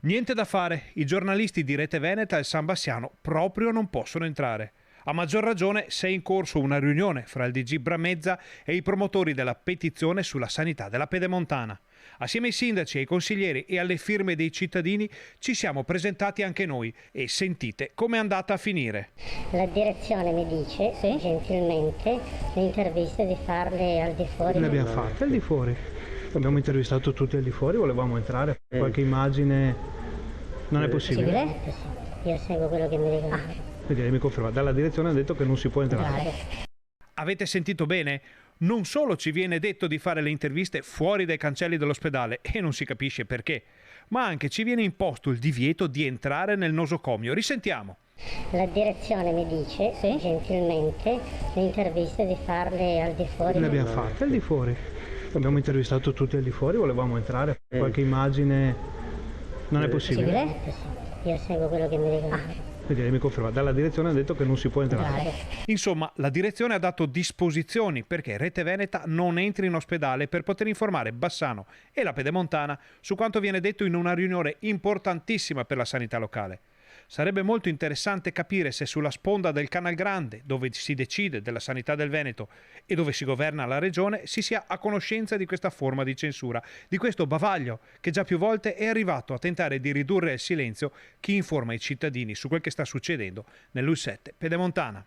Niente da fare, i giornalisti di Rete Veneta e San Bassiano proprio non possono entrare. A maggior ragione se è in corso una riunione fra il DG Bramezza e i promotori della petizione sulla sanità della Pedemontana. Assieme ai sindaci, ai consiglieri e alle firme dei cittadini ci siamo presentati anche noi e sentite com'è andata a finire. La direzione mi dice, gentilmente, le interviste di farle al di fuori. Le abbiamo fatte al di fuori. Abbiamo intervistato tutti al di fuori, volevamo entrare. Qualche immagine non è possibile. Io seguo quello che mi dicono. Quindi lei mi conferma, dalla direzione ha detto che non si può entrare. Avete sentito bene? Non solo ci viene detto di fare le interviste fuori dai cancelli dell'ospedale e non si capisce perché, ma anche ci viene imposto il divieto di entrare nel nosocomio. Risentiamo. La direzione mi dice, gentilmente, le interviste di farle al di fuori. Le abbiamo fatte al di fuori. Abbiamo intervistato tutti al di fuori, volevamo entrare. Qualche immagine non è possibile. Io seguo quello che mi dicono. Quindi lei mi conferma, dalla direzione ha detto che non si può entrare. Insomma, la direzione ha dato disposizioni perché Rete Veneta non entri in ospedale per poter informare Bassano e la Pedemontana su quanto viene detto in una riunione importantissima per la sanità locale. Sarebbe molto interessante capire se sulla sponda del Canal Grande, dove si decide della sanità del Veneto e dove si governa la regione, si sia a conoscenza di questa forma di censura, di questo bavaglio che già più volte è arrivato a tentare di ridurre al silenzio chi informa i cittadini su quel che sta succedendo nell'U7 Pedemontana.